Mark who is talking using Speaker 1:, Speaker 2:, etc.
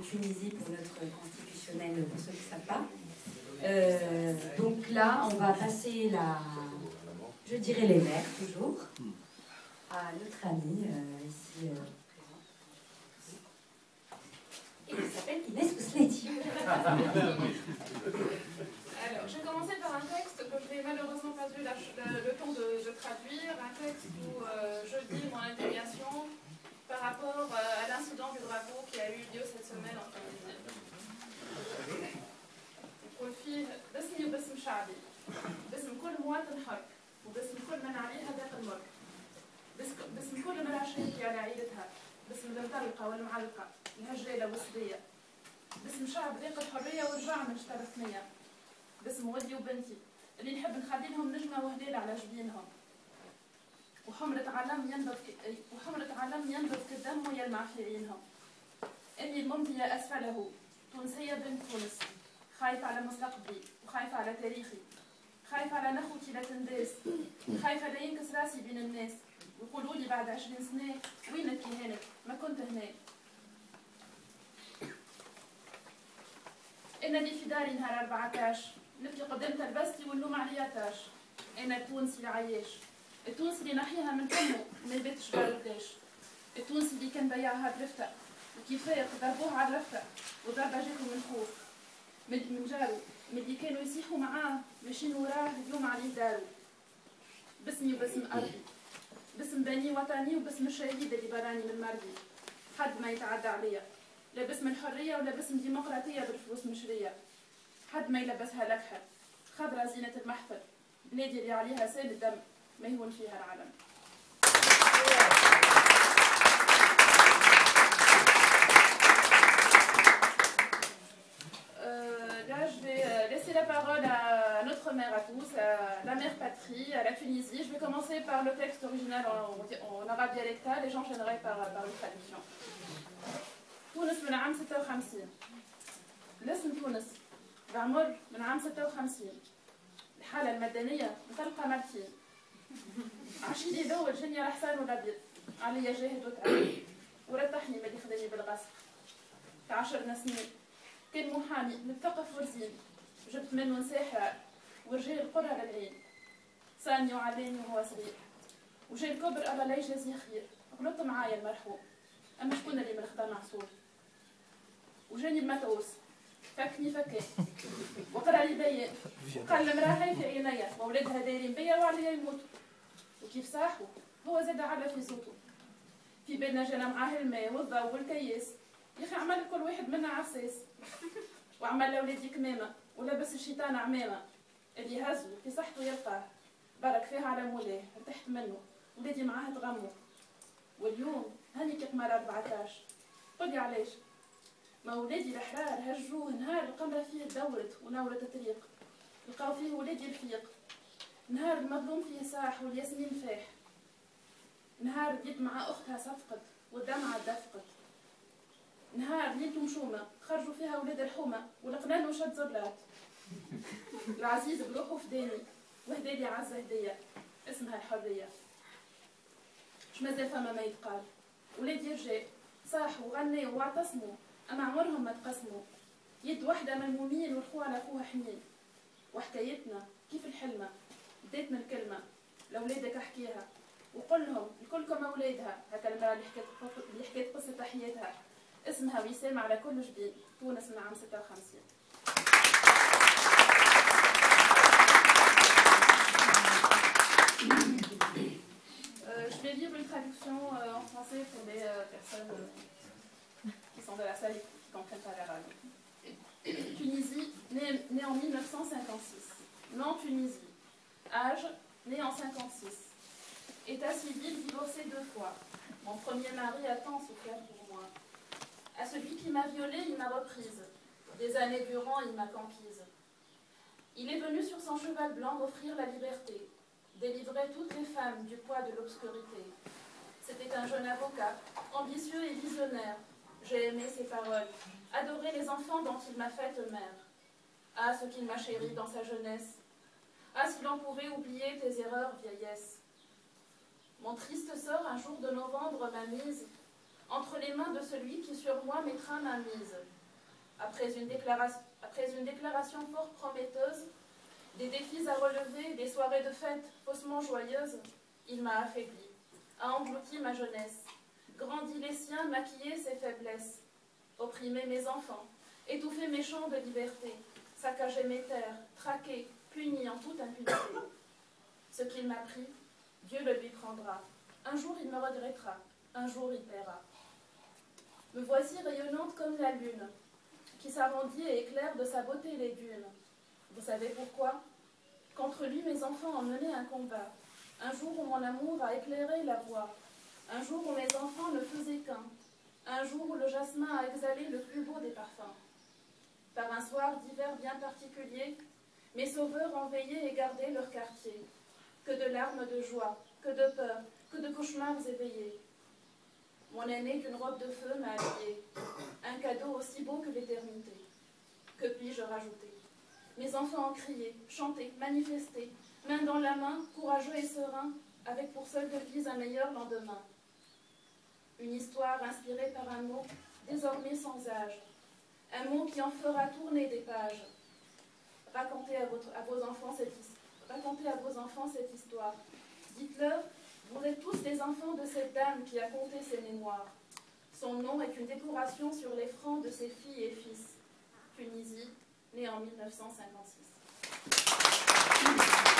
Speaker 1: Tunisie pour notre constitutionnel, pour ceux qui ne savent pas. Donc là, on va passer je dirais les maires toujours, à notre ami ici présent. Et il s'appelle Inès Ousleti.
Speaker 2: Alors, j'ai commencé par un texte que je n'ai malheureusement pas eu le temps de traduire, un texte où je dis mon indignation par rapport à l'incident du drapeau qui a eu lieu cette semaine en Tunisie. يقول فيه باسمي وباسم شعبي، باسم كل مواطن حر، وباسم كل من عليه هذاك الملك، باسم كل من عشيتي على عيلتها، باسم المطلقة والمعلقة، الهجالة والسبية، باسم شعب ذاق الحرية والرجع من شتى رسمية، باسم ولدي وبنتي اللي نحب نخلي لهم نجمة وهلال على جبينهم، وحمرة علم ينبض كالدم ويلمع في عينهم. إني الممضية أسفله، تونسية بنت تونس، خايفة على مستقبلي وخايفة على تاريخي، خايفة على نخوتي لا تنداس، خايفة لا ينكس راسي بين الناس ويقولوا لي بعد 20 سنة وينك يا هانت ما كنت هنا. إنني في داري نهار 14 نبكي قدام تلبستي واللوم عليا تاش. أنا التونسي العياش، التونسي اللي نحيها من فمه ما يباتش بارداش، التونسي اللي كان بيعها برفته وكيف فايق ضربوه على الرفته وضربه جاكم من خوف من جارو، من اللي كانوا يصيحوا معاه ماشيين وراه اليوم عليه دارو. باسمي وباسم أرضي، باسم بني وطني وباسم الشهيد اللي براني من مرضي، حد ما يتعدى عليا، لا باسم الحرية ولا باسم ديمقراطية بالفلوس مشرية، حد ما يلبسها لفحة خضرا زينة المحفل، بلادي اللي عليها سيل الدم ما يهون فيها العالم. Là, je vais laisser la parole à notre mère à tous, à la mère patrie, à la Tunisie. Je vais commencer par le texte original en arabe dialectal et j'enchaînerai par une traduction. تونس من عام 56. الاسم تونس بعمر من عام 56. الحالة المدنية مطلقة مرتين. عشيدي دول جنيا الحسان والابيض عليا جاهد وتعب ورتحني ما يخدمني بالغصب. 10 سنين كان محامي متثقف ورزين، جبت منه نساحر ورجال قرى للعين، ساني وعلاني وهو صغير وجا الكبر الله لا يجازيه خير، غلط معايا المرحوم اما شكون اللي من الخضر معصور، وجاني المتعوس فكني فكان وقرا لي بيان وقال المراهي في عينيا واولادها دايرين بيا وعليا يموتوا، وكيف صاحوا هو زاد على في صوته. في بيننا جانا معاه الماء والضوء والكياس، يا اخي عمل كل واحد منا عساس، وعمل لاولادي كمامه ولبس الشيطان عمامه، اللي هزو في صحته يلقاه بارك فيها على مولاه ارتحت منه، ولادي معاه تغموا. واليوم هاني كقمر 14 قولي علاش؟ ما ولادي الحرار هجوه نهار القمرة فيه دورت ونورت الطريق، لقاو فيه ولادي رفيق، نهار المظلوم فيه ساح والياسمين فاح، نهار بديت مع اختها صفقت والدمعة دفقت، نهار ليلته مشومة خرجوا فيها ولاد الحومة والقنان وشد زرلات. العزيز بروحه فداني وهدالي عزة هدية اسمها الحرية. مش مازال فما ما يتقال، ولادي رجال صاحوا وغنوا واعتصموا اما عمرهم ما تقسموا، يد وحدة ملمومين والخو على اخوها حنين. وحكايتنا كيف الحلمة بديت من كلمة لولادك احكيها وقل لهم لكلكم اولادها، هكا المرأة اللي حكيت قصة تحياتها اسمها وسام على كل جبين، تونس من عام 56. Je vais lire une traduction en français pour les personnes qui sont de la salle et qui ne comprennent pas l'arabe. Tunisie, née en 1956. Nom Tunisie. Âge, né en 56. État civil, divorcé 2 fois. Mon premier mari a tant souffert pour moi. À celui qui m'a violée, il m'a reprise. Des années durant, il m'a conquise. Il est venu sur son cheval blanc m'offrir la liberté, délivrer toutes les femmes du poids de l'obscurité. C'était un jeune avocat, ambitieux et visionnaire. J'ai aimé ses paroles, adoré les enfants dont il m'a faite mère. Ah, ce qu'il m'a chéri dans sa jeunesse. Ah, si l'on pouvait oublier tes erreurs, vieillesse. Mon triste sort, un jour de novembre, m'a mise entre les mains de celui qui sur moi mettra ma mise. Après une déclaration fort prometteuse, des défis à relever, des soirées de fête faussement joyeuses, il m'a affaibli, a englouti ma jeunesse, grandi les siens, maquillé ses faiblesses, opprimé mes enfants, étouffé mes champs de liberté, saccagé mes terres, traqué, puni en toute impunité. Ce qu'il m'a pris, Dieu le lui prendra. Un jour il me regrettera, un jour il paiera. Me voici rayonnante comme la lune, qui s'arrondit et éclaire de sa beauté les dunes. Vous savez pourquoi? Contre lui mes enfants ont mené un combat, un jour où mon amour a éclairé la voie, un jour où mes enfants ne faisaient qu'un, un jour où le jasmin a exhalé le plus beau des parfums. Par un soir d'hiver bien particulier, mes sauveurs ont veillé et gardé leur quartier. Que de larmes de joie, que de peur, que de cauchemars éveillés. Mon aîné d'une robe de feu m'a habillé, un cadeau aussi beau que l'éternité. Que puis-je rajouter? Mes enfants ont crié, chanté, manifesté, main dans la main, courageux et serein, avec pour seule devise un meilleur lendemain. Une histoire inspirée par un mot désormais sans âge, un mot qui en fera tourner des pages. Racontez à vos enfants cette histoire. Dites-leur, vous êtes tous les enfants de cette dame qui a conté ses mémoires. Son nom est une décoration sur les fronts de ses filles et fils. Tunisie, née en 1956.